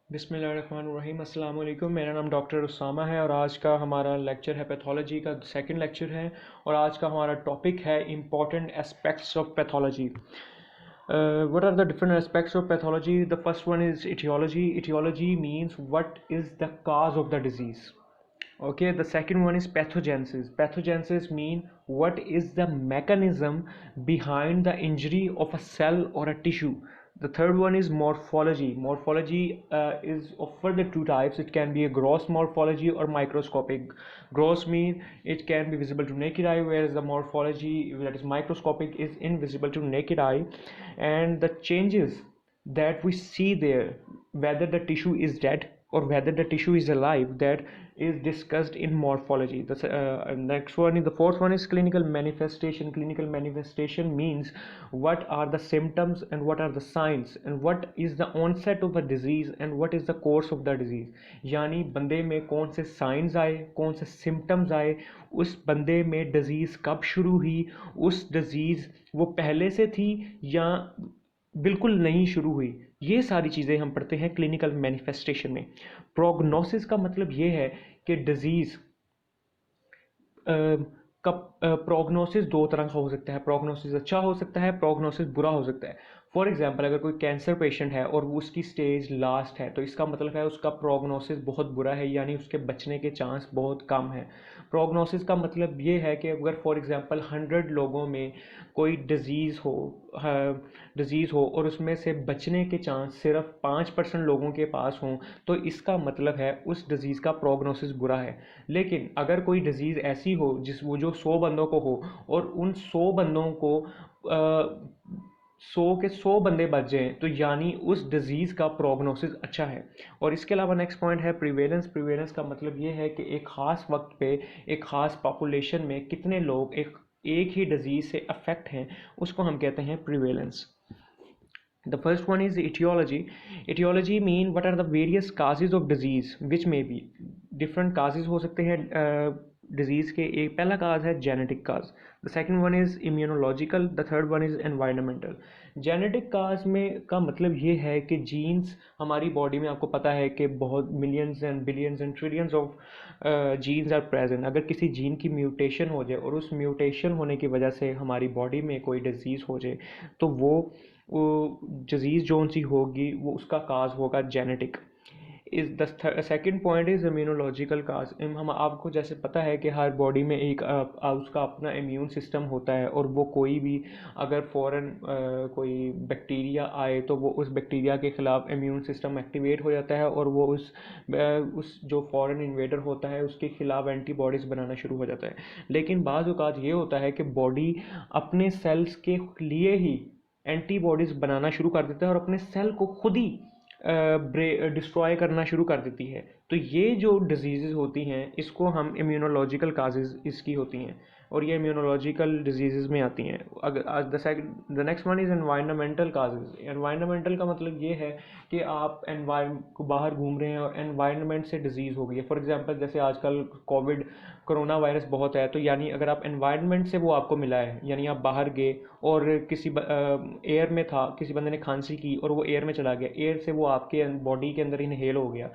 बिस्मिल्लाहिर्रहमानिर्रहीम। अस्सलाम वालेकुम। मेरा नाम डॉक्टर उसामा है और आज का हमारा लेक्चर है पैथोलॉजी का सेकंड लेक्चर है और आज का हमारा टॉपिक है important aspects of pathology. What are the different aspects of pathology? The first one is etiology. Etiology means what is the cause of the disease. Okay, the second one is pathogenesis. Pathogenesis mean what is the mechanism behind the injury of a cell or a tissue. The third one is morphology. Morphology is of further two types. It can be a gross morphology or microscopic. Gross mean it can be visible to naked eye, whereas the morphology that is microscopic is invisible to naked eye. And the changes that we see there, whether the tissue is dead or whether the tissue is alive, that is discussed in morphology. The next one is the fourth one is clinical manifestation. Clinical manifestation means what are the symptoms and what are the signs and what is the onset of a disease and what is the course of the disease. यानी बंदे में कौन से science आए, कौन से symptoms आए, उस बंदे में डिजीज़ कब शुरू हुई, उस डिजीज़ वो पहले से थी या बिल्कुल नहीं शुरू हुई, ये सारी चीज़ें हम पढ़ते हैं क्लिनिकल मैनिफेस्टेशन में। प्रोग्नोसिस का मतलब ये है कि डिजीज़ का प्रोग्नोसिस दो तरह का हो सकता है। प्रोग्नोसिस अच्छा हो सकता है, प्रोग्नोसिस बुरा हो सकता है। फॉर एग्जांपल अगर कोई कैंसर पेशेंट है और वो उसकी स्टेज लास्ट है तो इसका मतलब है उसका प्रोग्नोसिस बहुत बुरा है, यानी उसके बचने के चांस बहुत कम है। प्रोग्नोसिस का मतलब ये है कि अगर फॉर एग्जांपल 100 लोगों में कोई डिज़ीज़ हो और उसमें से बचने के चांस सिर्फ 5% लोगों के पास हों तो इसका मतलब है उस डिज़ीज़ का प्रोग्नोसिस बुरा है। लेकिन अगर कोई डिज़ीज़ ऐसी हो वो जो 100 बंदों को हो और उन 100 बंदों को 100 के 100 बंदे बच जाएं तो यानी उस डिज़ीज़ का प्रोग्नोसिस अच्छा है। और इसके अलावा नेक्स्ट पॉइंट है प्रिवेलेंस। प्रिवेलेंस का मतलब ये है कि एक ख़ास वक्त पे एक ख़ास पॉपुलेशन में कितने लोग एक ही डिज़ीज़ से अफेक्ट हैं, उसको हम कहते हैं prevalence. The first one is etiology. Etiology mean what are the various causes of disease which may be different causes हो सकते हैं डिजीज़ के। एक पहला काज है genetic cause, the second one is immunological, the third one is environmental. Genetic cause में का मतलब ये है कि जीन्स हमारी बॉडी में, आपको पता है कि बहुत millions and billions and trillions of genes are present. अगर किसी जीन की म्यूटेशन हो जाए और उस म्यूटेशन होने की वजह से हमारी बॉडी में कोई डिजीज़ हो जाए तो वो डिजीज़ जो सी होगी वो उसका काज होगा genetic. Is the second point is immunological cause. हम आपको जैसे पता है कि हर बॉडी में एक उसका अपना इम्यून सिस्टम होता है और वो कोई भी अगर फ़ौरन कोई बैक्टीरिया आए तो वो उस बैक्टीरिया के ख़िलाफ़ इम्यून सिस्टम एक्टिवेट हो जाता है और वो उस जो फ़ॉरेन इन्वेडर होता है उसके ख़िलाफ़ एंटीबॉडीज़ बनाना शुरू हो जाता है। लेकिन बाज़ औक़ात ये होता है कि बॉडी अपने सेल्स के लिए ही एंटीबॉडीज़ बनाना शुरू कर देता है और अपने सेल को खुद ही डिस्ट्रॉय करना शुरू कर देती है। तो ये जो डिजीज़ होती हैं इसको हम इम्यूनोलॉजिकल काजेज़ इसकी होती हैं और ये इम्यूनोलॉजिकल डिजीज़ में आती हैं। अगर the next one is environmental causes. Environmental का मतलब ये है कि आप को बाहर घूम रहे हैं और एनवायरनमेंट से डिजीज़ हो गई है। फॉर एग्जांपल जैसे आजकल कोरोना वायरस बहुत है, तो यानी अगर आप एनवायरनमेंट से वो आपको मिला है, यानी आप बाहर गए और किसी एयर में था, किसी बंदे ने खांसी की और वो एयर में चला गया, एयर से वो आपके बॉडी के अंदर इनहेल हो गया,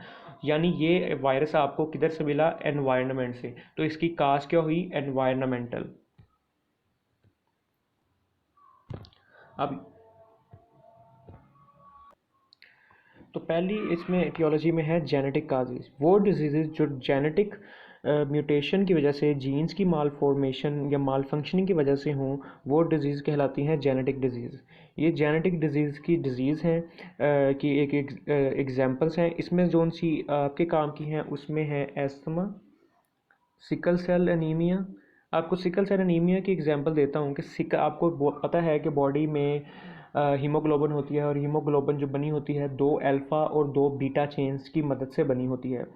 यानी ये वायरस आपको किधर से मिला, एनवायरनमेंट से। तो इसकी काज क्या हुई, एनवायरनमेंटल। अब तो पहली इसमें एटियोलॉजी में है जेनेटिक काजेज। वो डिजीज़ जो जेनेटिक म्यूटेशन की वजह से जीन्स की माल फॉर्मेशन या माल फंक्शनिंग की वजह से हों वो डिज़ीज़ कहलाती हैं जेनेटिक डिजीज़। ये जेनेटिक डिजीज़ की डिज़ीज़ हैं कि एक एग्जांपल्स हैं इसमें जो सी आपके काम की हैं उसमें है एस्थमा, सिकल सेल एनीमिया। आपको सिकल सेल एनीमिया की एग्जांपल देता हूँ कि आपको पता है कि बॉडी में हीमोग्लोबिन होती है और हीमोग्लोबिन जो बनी होती है 2 अल्फ़ा और 2 बीटा चेन्स की मदद से बनी होती है।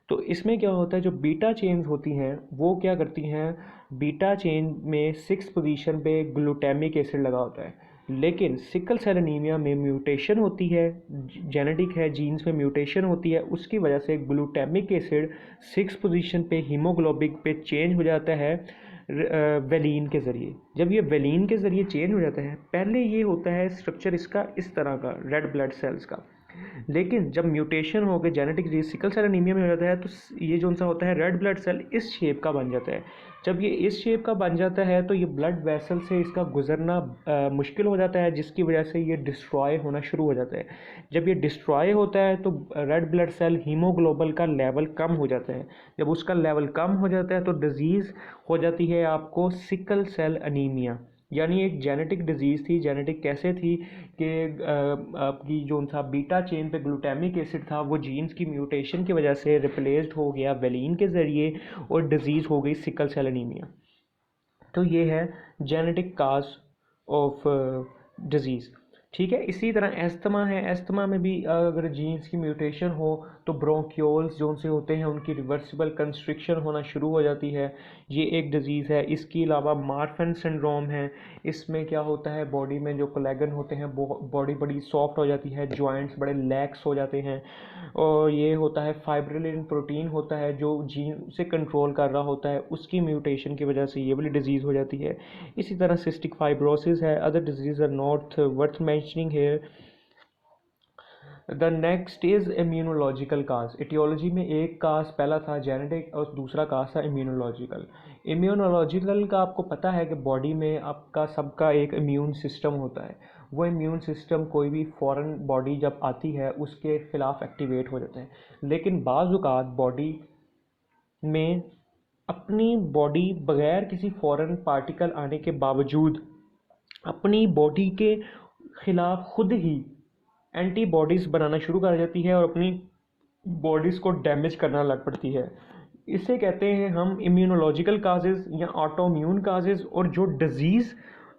तो इसमें क्या होता है, जो बीटा चेन्स होती हैं वो क्या करती हैं, बीटा चेन में 6 पोजीशन पे ग्लूटामिक एसिड लगा होता है। लेकिन सिकल सेल एनीमिया में म्यूटेशन होती है, जेनेटिक है, जीन्स में म्यूटेशन होती है, उसकी वजह से ग्लूटामिक एसिड 6 पोजीशन पे हीमोग्लोबिन पे चेंज हो जाता है वेलिन के ज़रिए। जब ये वेलिन के ज़रिए चेंज हो जाता है, पहले ये होता है स्ट्रक्चर इसका इस तरह का रेड ब्लड सेल्स का, लेकिन जब म्यूटेशन हो के genetic disease sickle cell anaemia में हो जाता है तो ये जो सा होता है रेड ब्लड सेल इस शेप का बन जाता है। जब ये इस शेप का बन जाता है तो ये ब्लड वेसल से इसका गुजरना मुश्किल हो जाता है, जिसकी वजह से ये डिस्ट्रॉय होना शुरू हो जाता है। जब ये डिस्ट्रॉय होता है तो रेड ब्लड सेल हीमोग्लोबल का लेवल कम हो जाता है। जब उसका लेवल कम हो जाता है तो डिजीज़ हो जाती है आपको सिकल सेल अनीमिया। यानी एक जेनेटिक डिजीज़ थी। जेनेटिक कैसे थी कि आपकी जो सा बीटा चेन पे ग्लूटामिक एसिड था वो जीन्स की म्यूटेशन की वजह से रिप्लेस्ड हो गया वेलिन के ज़रिए और डिजीज़ हो गई सिकल सेल एनीमिया। तो ये है जेनेटिक काज ऑफ डिजीज़। ठीक है, इसी तरह एस्थमा है। एस्थमा में भी अगर जीन्स की म्यूटेशन हो तो ब्रोंक्योल्स जो उनसे होते हैं उनकी रिवर्सिबल कंस्ट्रिक्शन होना शुरू हो जाती है। ये एक डिज़ीज़ है। इसके अलावा मार्फन सिंड्रोम है। इसमें क्या होता है, बॉडी में जो कोलेगन होते हैं बॉडी बड़ी सॉफ्ट हो जाती है, जॉइंट्स बड़े लैक्स हो जाते हैं। और ये होता है फाइब्रिलिन प्रोटीन होता है जो जीन से कंट्रोल कर रहा होता है, उसकी म्यूटेशन की वजह से ये वाली डिजीज़ हो जाती है। इसी तरह सिस्टिक फाइब्रोसिस है। Other disease are not worth mentioning here. The next is immunological cause. Aetiology में एक काज पहला था जेनेटिक और दूसरा काज था इम्यूनोलॉजिकल। इम्यूनोलॉजिकल का आपको पता है कि बॉडी में आपका सबका एक इम्यून सिस्टम होता है। वो इम्यून सिस्टम कोई भी फॉरेन बॉडी जब आती है उसके ख़िलाफ़ एक्टिवेट हो जाता है। लेकिन बाज़ औक़ात बॉडी में अपनी बॉडी बग़ैर किसी फॉरेन पार्टिकल आने के बावजूद अपनी बॉडी के ख़िलाफ़ खुद ही एंटीबॉडीज़ बनाना शुरू कर जाती है और अपनी बॉडीज़ को डैमेज करना लग पड़ती है। इसे कहते हैं हम इम्यूनोलॉजिकल काजेज़ या ऑटोइम्यून काजेज़। और जो डिज़ीज़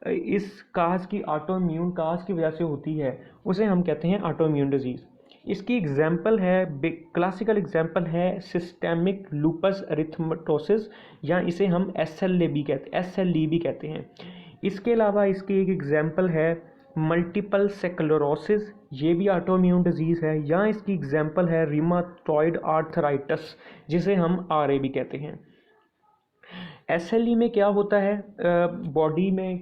इस काज की ऑटोइम्यून काज की वजह से होती है उसे हम कहते हैं ऑटोइम्यून डिजीज़। इसकी एग्जांपल है, क्लासिकल एग्जांपल है सिस्टेमिक लूपस एरिथेमेटोसिस, या इसे हम एसएलई भी कहते हैं। इसके अलावा इसकी एक एग्जांपल है मल्टीपल स्क्लेरोसिस, ये भी ऑटोइम्यून डिजीज़ है। या इसकी एग्जांपल है रिमाटॉइड आर्थराइटिस, जिसे हम आरए भी कहते हैं। एसएलई में क्या होता है, बॉडी में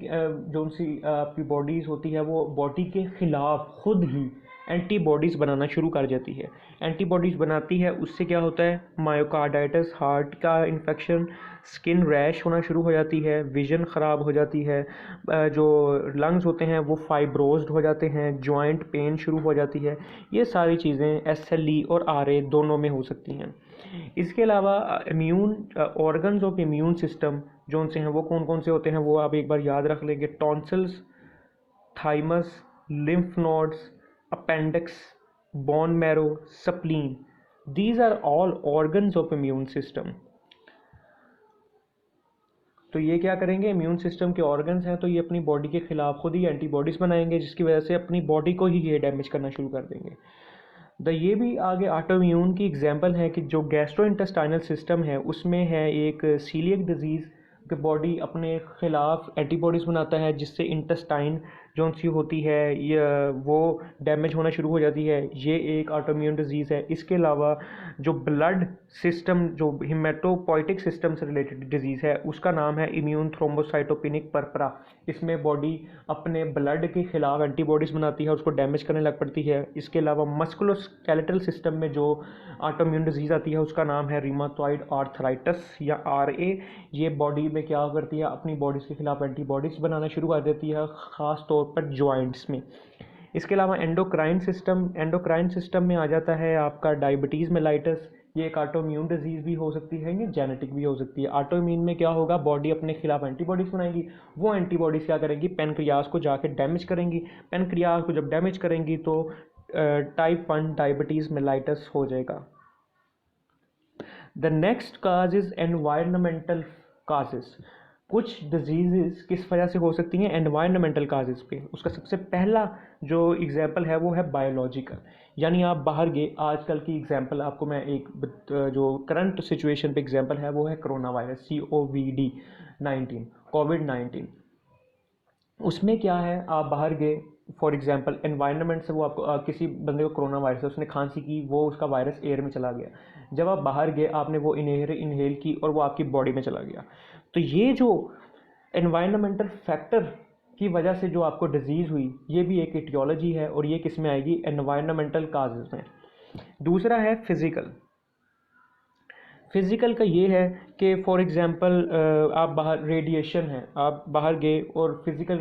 जो सी आपकी बॉडीज़ होती है वो बॉडी के ख़िलाफ़ खुद ही एंटीबॉडीज़ बनाना शुरू कर जाती है। एंटीबॉडीज़ बनाती है, उससे क्या होता है, मायोकार्डाइटिस, हार्ट का इन्फेक्शन, स्किन रैश होना शुरू हो जाती है, विज़न ख़राब हो जाती है, जो लंग्स होते हैं वो फाइब्रोज्ड हो जाते हैं, जॉइंट पेन शुरू हो जाती है। ये सारी चीज़ें एसएलई और आरए दोनों में हो सकती हैं। इसके अलावा immune organs of immune system जो उनसे हैं वो कौन कौन से होते हैं वो आप एक बार याद रख लेंगे। Tonsils, thymus, lymph nodes, appendix, bone marrow, spleen, these are all organs of immune system. तो ये क्या करेंगे, इम्यून सिस्टम के ऑर्गन्स हैं तो ये अपनी बॉडी के खिलाफ खुद ही एंटीबॉडीज़ बनाएंगे, जिसकी वजह से अपनी बॉडी को ही ये डैमेज करना शुरू कर देंगे। ये भी आगे ऑटोइम्यून की एग्जांपल है कि जो गैस्ट्रोइंटेस्टाइनल सिस्टम है उसमें है एक सीलियक डिजीज़ कि बॉडी अपने ख़िलाफ़ एंटीबॉडीज़ बनाता है, जिससे इंटेस्टाइन जो सी होती है ये वो डैमेज होना शुरू हो जाती है। ये एक ऑटोइम्यून डिजीज़ है। इसके अलावा जो ब्लड सिस्टम, जो हिमेटोपोइटिक सिस्टम से रिलेटेड डिजीज़ है, उसका नाम है इम्यून थ्रोम्बोसाइटोपेनिक परपरा। इसमें बॉडी अपने ब्लड के ख़िलाफ़ एंटीबॉडीज़ बनाती है, उसको डैमेज करने लग पड़ती है। इसके अलावा मस्कुलोस्केलेटल सिस्टम में जो ऑटोइम्यून डिजीज़ आती है उसका नाम है रिमाटॉइड आर्थराइटिस या आरए। ये बॉडी में क्या करती है, अपनी बॉडीज़ के खिलाफ एंटीबॉडीज़ बनाना शुरू कर देती है, ख़ास तौर पर जॉइंट्स में। इसके अलावा एंडोक्राइन सिस्टम में आ जाता है आपका डायबिटीज़ मेलाइटस। ये एक ऑटोइम्यून डिजीज़ भी हो सकती है, ये जेनेटिक भी हो सकती है। ऑटोइम्यून में क्या होगा, बॉडी अपने खिलाफ एंटीबॉडीज़ बनाएगी, वो एंटीबॉडीज़ क्या करेंगी, पेनक्रियाज को जाके डैमेज करेंगी। पेनक्रियाज को जब डैमेज करेंगी तो टाइप 1 डायबिटीज़ मेलाइटस हो जाएगा। The next cause is environmental causes. कुछ डिजीज़ किस वजह से हो सकती हैं, एनवायरनमेंटल काजेज़ पे। उसका सबसे पहला जो एग्जांपल है वो है बायोलॉजिकल। यानी आप बाहर गए, आजकल की एग्जांपल आपको मैं एक जो करंट सिचुएशन पे एग्जांपल है वो है कोरोना वायरस, कोविड-19। उसमें क्या है, आप बाहर गए, फॉर एग्जांपल एनवायरनमेंट से वो आपको किसी बंदे को कोरोना वायरस है, उसने खांसी की, वो उसका वायरस एयर में चला गया। जब आप बाहर गए आपने वो इनहेल की और वो आपकी बॉडी में चला गया। तो ये जो एनवायरनमेंटल फैक्टर की वजह से जो आपको डिजीज़ हुई, ये भी एक एटियोलॉजी है और ये किस में आएगी, एनवायरनमेंटल काजेज़ में। दूसरा है फिज़िकल। फिज़िकल का ये है कि फॉर एग्ज़ाम्पल आप बाहर, रेडिएशन है, आप बाहर गए और फिज़िकल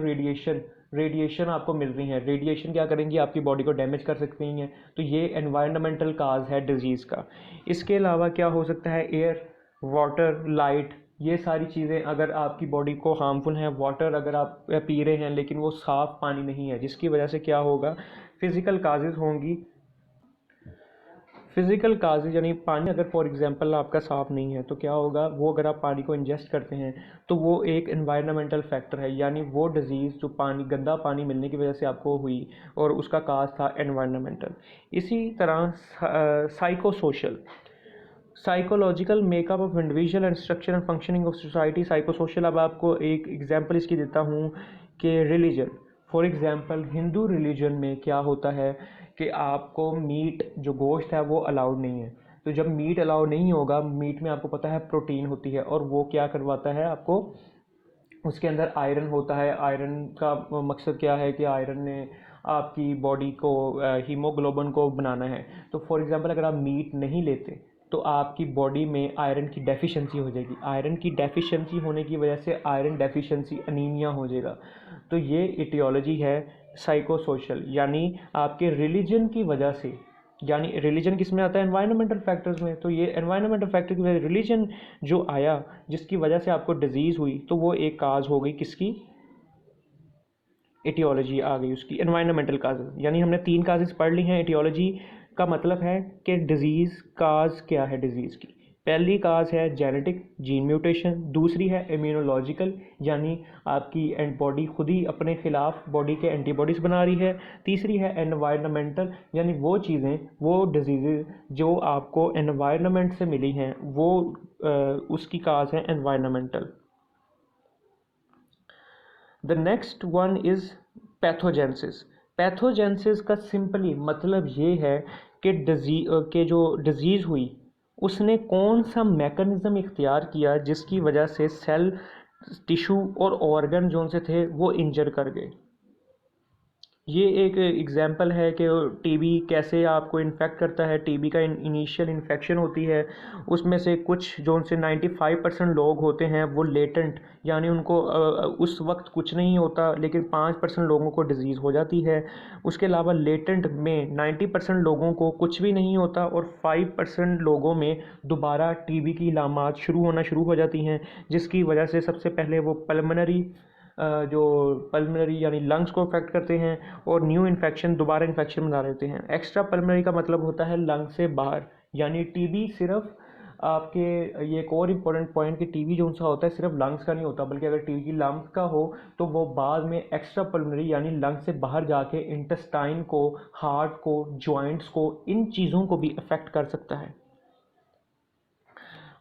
रेडिएशन आपको मिल रही है। रेडिएशन क्या करेंगी, आपकी बॉडी को डैमेज कर सकती हैं, तो ये एनवायरनमेंटल काज है डिजीज़ का। इसके अलावा क्या हो सकता है, एयर, वाटर, लाइट, ये सारी चीज़ें अगर आपकी बॉडी को हार्मफुल हैं। वाटर अगर आप पी रहे हैं लेकिन वो साफ़ पानी नहीं है, जिसकी वजह से क्या होगा, फिज़िकल काजेज़ होंगी। फिज़िकल काजेज यानी पानी अगर फॉर एग्जांपल आपका साफ़ नहीं है तो क्या होगा, वो अगर आप पानी को इंजेस्ट करते हैं तो वो एक एनवायरनमेंटल फैक्टर है, यानी वो डिज़ीज़ जो पानी, गंदा पानी मिलने की वजह से आपको हुई और उसका काज था एनवायरनमेंटल। इसी तरह psycho social, psychological makeup of individual and structure and functioning of society. Psycho social, अब आपको एक एग्जांपल इसकी देता हूँ कि religion, for example Hindu religion में क्या होता है कि आपको मीट, जो गोश्त है वो अलाउड नहीं है। तो जब मीट अलाउड नहीं होगा, मीट में आपको पता है प्रोटीन होती है और वो क्या करवाता है आपको, उसके अंदर आयरन होता है। आयरन का मकसद क्या है कि आयरन ने आपकी बॉडी को, हीमोग्लोबिन को बनाना है। तो फॉर एग्जांपल अगर आप मीट नहीं लेते तो आपकी बॉडी में आयरन की डेफिशिएंसी हो जाएगी। आयरन की डेफिशिएंसी होने की वजह से आयरन डेफिशिएंसी अनीमिया हो जाएगा। तो ये इटियोलॉजी है साइको सोशल, यानी आपके रिलीजन की वजह से, यानी रिलीजन किस में आता है, एनवायरनमेंटल फैक्टर्स में। तो ये एनवायरनमेंटल फैक्टर की वजह, रिलीजन जो आया जिसकी वजह से आपको डिजीज़ हुई, तो वो एक काज हो गई किसकी, एटियोलॉजी आ गई उसकी, एनवायरनमेंटल काजेज। यानी हमने 3 काजेज पढ़ ली हैं। एटियोलॉजी का मतलब है कि डिजीज़ काज क्या है डिजीज़ की। पहली काज है जेनेटिक, जीन म्यूटेशन। दूसरी है इम्यूनोलॉजिकल, यानी आपकी बॉडी खुद ही अपने खिलाफ बॉडी के एंटीबॉडीज़ बना रही है। तीसरी है एनवायरनमेंटल, यानी वो चीज़ें, वो डिजीज़ जो आपको एनवायरनमेंट से मिली हैं, वो उसकी काज है environmental. The next one is pathogenesis. Pathogenesis का सिंपली मतलब ये है कि जो डिज़ीज़ हुई उसने कौन सा मैकेनिज़्म इख्तियार किया जिसकी वजह से सेल, टिश्यू और ऑर्गन जो उनसे थे वो इंजर कर गए। ये एक एग्जाम्पल है कि टीबी कैसे आपको इन्फेक्ट करता है। टीबी का इनिशियल इन्फेक्शन होती है, उसमें से कुछ जो उनसे 95% लोग होते हैं वो लेटेंट, यानी उनको उस वक्त कुछ नहीं होता, लेकिन 5% लोगों को डिजीज़ हो जाती है। उसके अलावा लेटेंट में 90% लोगों को कुछ भी नहीं होता और 5% लोगों में दोबारा टीबी की इलामात शुरू हो जाती हैं, जिसकी वजह से सबसे पहले वो पल्मोनरी, जो पल्मोनरी यानी लंग्स को अफेक्ट करते हैं और न्यू इन्फेक्शन, दोबारा इन्फेक्शन बना देते हैं। एक्स्ट्रा पल्मोनरी का मतलब होता है लंग से बाहर, यानी टीबी सिर्फ आपके, ये एक और इम्पॉर्टेंट पॉइंट कि टीबी जो उनसा होता है सिर्फ लंग्स का नहीं होता, बल्कि अगर टीबी लंग्स का हो तो वो बाद में एक्स्ट्रा पल्मोनरी यानी लंग से बाहर जाके इंटेस्टाइन को, हार्ट को, जॉइंट्स को, इन चीज़ों को भी अफेक्ट कर सकता है।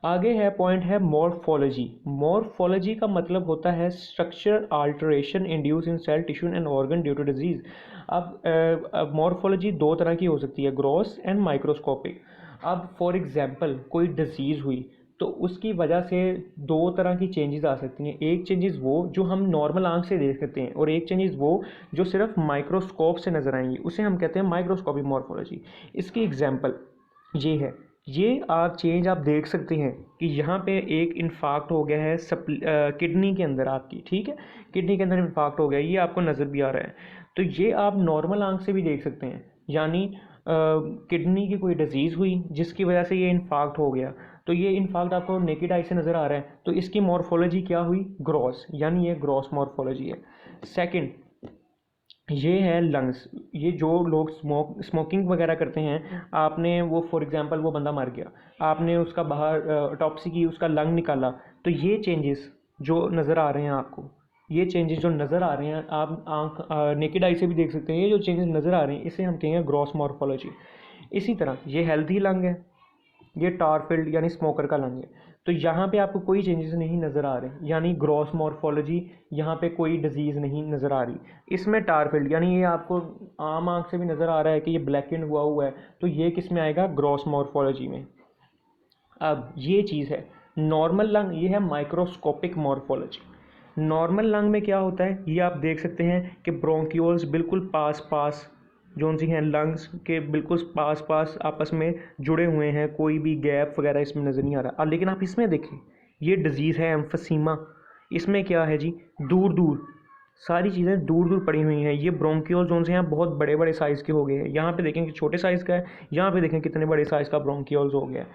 आगे है पॉइंट है मॉर्फोलॉजी। मॉर्फोलॉजी का मतलब होता है structure alteration induce in cell, tissue and organ due to disease. अब मॉर्फोलॉजी 2 तरह की हो सकती है, ग्रॉस एंड माइक्रोस्कोपिक। अब फॉर एग्जांपल कोई डिजीज़ हुई तो उसकी वजह से 2 तरह की चेंजेस आ सकती हैं। एक चेंजेस वो जो हम नॉर्मल आंख से देख सकते हैं और एक चेंजेस वो जो सिर्फ माइक्रोस्कोप से नज़र आएंगी, उसे हम कहते हैं माइक्रोस्कोपिक मॉर्फोलॉजी। इसकी एग्जांपल ये है, ये आप चेंज आप देख सकते हैं कि यहाँ पे एक इन्फाक्ट हो गया है किडनी के अंदर आपकी, ठीक है, किडनी के अंदर इन्फाक्ट हो गया, ये आपको नज़र भी आ रहा है। तो ये आप नॉर्मल आंख से भी देख सकते हैं, यानी किडनी की कोई डिजीज़ हुई जिसकी वजह से ये इन्फाक्ट हो गया, तो ये इन्फाक्ट आपको नेकेड आई से नज़र आ रहा है, तो इसकी मॉर्फोलॉजी क्या हुई, ग्रॉस, यानी ये ग्रॉस मॉर्फोलॉजी है। सेकंड ये है लंग्स। ये जो लोग स्मोकिंग वगैरह करते हैं, आपने वो फॉर एग्जांपल वो बंदा मर गया, आपने उसका बाहर ऑटोप्सी की, उसका लंग निकाला, तो ये चेंजेस जो नज़र आ रहे हैं आपको, ये चेंजेस जो नज़र आ रहे हैं आप आंख नेकेड आई से भी देख सकते हैं, ये जो चेंजेस नज़र आ रहे हैं इसे हम कहेंगे ग्रॉस मॉर्फोलॉजी। इसी तरह ये हेल्थी लंग है, ये टार फील्ड यानी स्मोकर का लंग है, तो यहाँ पे आपको कोई चेंजेस नहीं नज़र आ रहे, यानी ग्रॉस मॉर्फोलॉजी, यहाँ पे कोई डिजीज़ नहीं नज़र आ रही। इसमें टार फील्ड यानी ये आपको आम आंख से भी नज़र आ रहा है कि ये ब्लैकेंड हुआ है, तो ये किस में आएगा, ग्रॉस मॉर्फोलॉजी में। अब ये चीज़ है नॉर्मल लंग, ये है माइक्रोस्कोपिक मॉर्फोलॉजी। नॉर्मल लंग में क्या होता है, ये आप देख सकते हैं कि ब्रोंक्यूल्स बिल्कुल पास पास जो सी हैं लंग्स के बिल्कुल पास पास आपस में जुड़े हुए हैं, कोई भी गैप वगैरह इसमें नज़र नहीं आ रहा। लेकिन आप इसमें देखें, ये डिजीज़ है एम्फसीमा, इसमें क्या है जी, दूर दूर सारी चीज़ें दूर दूर पड़ी हुई हैं। ये ब्रोंक्यूल जोन से हैं बहुत बड़े बड़े साइज़ के हो गए हैं, यहाँ पे देखें कि छोटे साइज़ का है, यहाँ पे देखें कितने बड़े साइज़ का ब्रोंक्यूल्स हो गया है।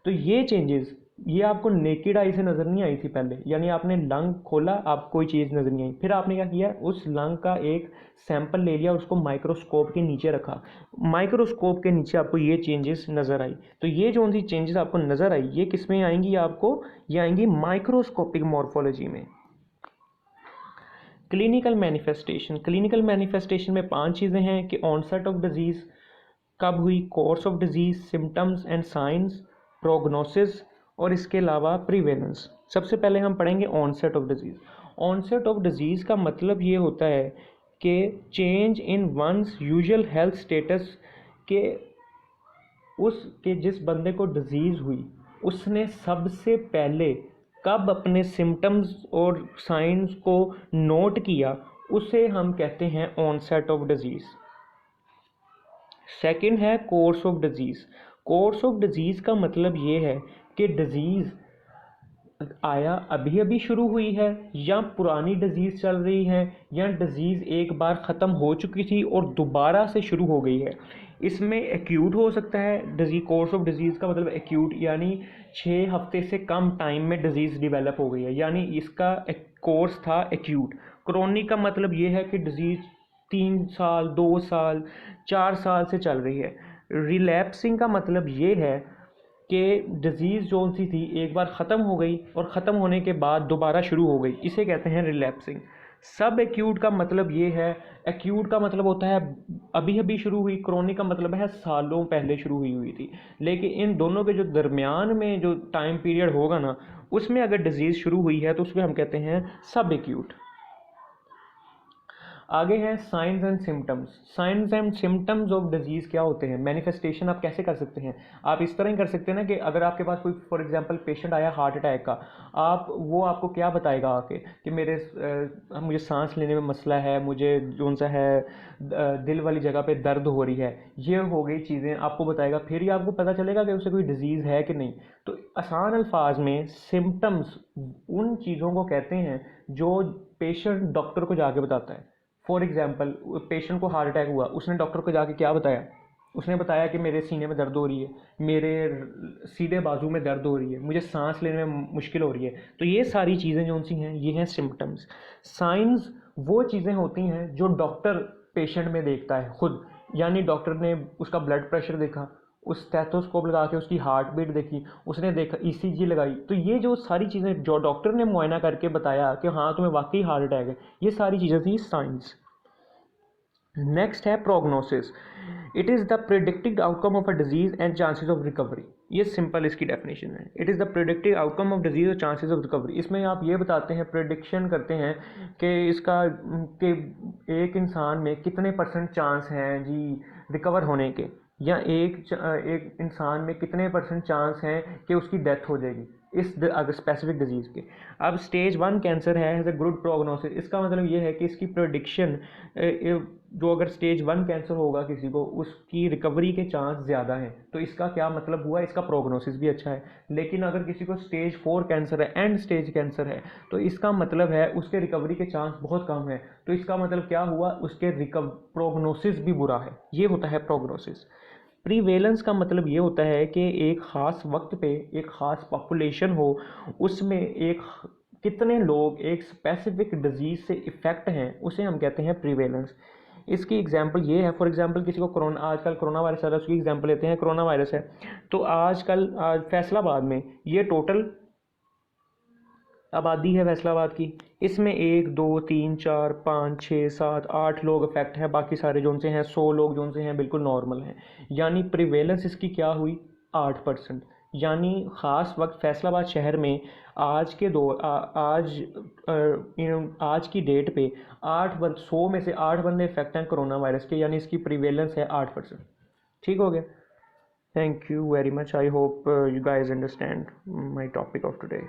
तो ये चेंजेस ये आपको नेकेड आई से नज़र नहीं आई थी पहले, यानी आपने लंग खोला, आपको कोई चीज़ नज़र नहीं आई, फिर आपने क्या किया, उस लंग का एक सैंपल ले लिया और उसको माइक्रोस्कोप के नीचे रखा, माइक्रोस्कोप के नीचे आपको ये चेंजेस नज़र आई। तो ये जो सी चेंजेस आपको नज़र आई, ये किस में आएंगी आपको, ये आएंगी माइक्रोस्कोपिक मॉर्फोलॉजी में। क्लिनिकल मैनिफेस्टेशन में 5 चीज़ें हैं कि ऑनसेट ऑफ डिजीज़ कब हुई, course of disease, symptoms and signs, prognosis और इसके अलावा प्रिवेलेंस। सबसे पहले हम पढ़ेंगे onset of disease. Onset of disease का मतलब ये होता है कि change in one's usual health status, के उसके जिस बंदे को डिजीज़ हुई उसने सबसे पहले कब अपने सिम्टम्स और साइंस को नोट किया, उसे हम कहते हैं ऑनसेट ऑफ डिजीज़। सेकंड है course of disease. Course of disease का मतलब ये है कि डिजीज़ आया अभी अभी शुरू हुई है, या पुरानी डिजीज़ चल रही है, या डिजीज़ एक बार ख़त्म हो चुकी थी और दोबारा से शुरू हो गई है। इसमें एक्यूट हो सकता है डिजीज़, कोर्स ऑफ डिजीज़ का मतलब एक्यूट यानी 6 हफ्ते से कम टाइम में डिजीज़ डिवेलप हो गई है, यानी इसका कोर्स था एक्यूट। क्रोनिक का मतलब ये है कि डिजीज़ 3 साल 2 साल 4 साल से चल रही है। रिलैप्सिंग का मतलब ये है कि डिज़ीज़ जो सी थी एक बार ख़त्म हो गई और ख़त्म होने के बाद दोबारा शुरू हो गई, इसे कहते हैं रिलैप्सिंग। सब एक्यूट का मतलब ये है, एक्यूट का मतलब होता है अभी अभी शुरू हुई, क्रोनिक का मतलब है सालों पहले शुरू हुई थी। लेकिन इन दोनों के जो दरमियान में जो टाइम पीरियड होगा ना, उसमें अगर डिज़ीज़ शुरू हुई है तो उसमें हम कहते हैं सब एक्यूट। आगे है science and symptoms. Science and symptoms of disease क्या होते हैं, मैनिफेस्टेशन आप कैसे कर सकते हैं। आप इस तरह ही कर सकते हैं ना कि अगर आपके पास कोई फॉर एग्जांपल पेशेंट आया हार्ट अटैक का, वो आपको क्या बताएगा आके कि मुझे सांस लेने में मसला है, मुझे जो सा है दिल वाली जगह पे दर्द हो रही है, ये हो गई चीज़ें आपको बताएगा, फिर ही आपको पता चलेगा कि उसे कोई डिजीज़ है कि नहीं। तो आसान अल्फाज में सिम्टम्स उन चीज़ों को कहते हैं जो पेशेंट डॉक्टर को जाके बताता है। फॉर एग्जाम्पल पेशेंट को हार्ट अटैक हुआ, उसने डॉक्टर को जाके क्या बताया, उसने बताया कि मेरे सीने में दर्द हो रही है, मेरे सीधे बाजू में दर्द हो रही है, मुझे सांस लेने में मुश्किल हो रही है। तो ये सारी चीज़ें जो सी हैं ये हैं सिम्टम्स। साइंस वो चीज़ें होती हैं जो डॉक्टर पेशेंट में देखता है खुद, यानी डॉक्टर ने उसका ब्लड प्रेशर देखा, उस स्टेथोस्कोप लगा के उसकी हार्ट बीट देखी, उसने देखा ईसीजी लगाई, तो ये जो सारी चीज़ें जो डॉक्टर ने मुआयना करके बताया कि हाँ तुम्हें वाकई हार्ट अटैक है, ये सारी चीज़ें थी साइंस। नेक्स्ट है prognosis. It is the predicted outcome of a disease and chances of recovery. ये सिंपल इसकी डेफिनेशन है। It is the predicted outcome of disease और चांसेस ऑफ रिकवरी। इसमें आप ये बताते हैं, प्रिडिक्शन करते हैं कि इसका कि एक इंसान में कितने % चांस हैं जी रिकवर होने के, या एक इंसान में कितने % चांस हैं कि उसकी डेथ हो जाएगी इस अगर स्पेसिफिक डिजीज़ के। अब स्टेज 1 कैंसर है एज ए गुड प्रोग्नोसिस, इसका मतलब ये है कि इसकी प्रोडिक्शन जो अगर स्टेज 1 कैंसर होगा किसी को, उसकी रिकवरी के चांस ज़्यादा हैं, तो इसका क्या मतलब हुआ, इसका प्रोग्नोसिस भी अच्छा है। लेकिन अगर किसी को स्टेज 4 कैंसर है, एंड स्टेज कैंसर है, तो इसका मतलब है उसके रिकवरी के चांस बहुत कम है, तो इसका मतलब क्या हुआ, उसके प्रोग्नोसिस भी बुरा है। ये होता है प्रोग्नोसिस। प्रीवेलेंस का मतलब ये होता है कि एक ख़ास वक्त पे एक ख़ास पॉपुलेशन हो, उसमें कितने लोग एक स्पेसिफिक डिजीज़ से इफ़ेक्ट हैं, उसे हम कहते हैं प्रीवेलेंस। इसकी एग्जांपल ये है, फॉर एग्जांपल किसी को आजकल कोरोना वायरस आ रहा है, उसकी एग्जांपल लेते हैं, कोरोना वायरस है तो आज फैसलाबाद में ये टोटल आबादी है फैसलाबाद की, इसमें 1 2 3 4 5 6 7 8 लोग अफेक्ट हैं, बाकी सारे जोन से हैं 100 लोग जोन से हैं बिल्कुल नॉर्मल हैं, यानी प्रिवेलेंस इसकी क्या हुई 8%। यानी ख़ास वक्त फैसलाबाद शहर में आज के दौर आज की डेट पे 100 में से 8 बंदे इफेक्ट हैं कोरोना वायरस के, यानी इसकी प्रिवेलेंस है 8%। ठीक हो गया। Thank you very much. I hope you guys understand my topic of today.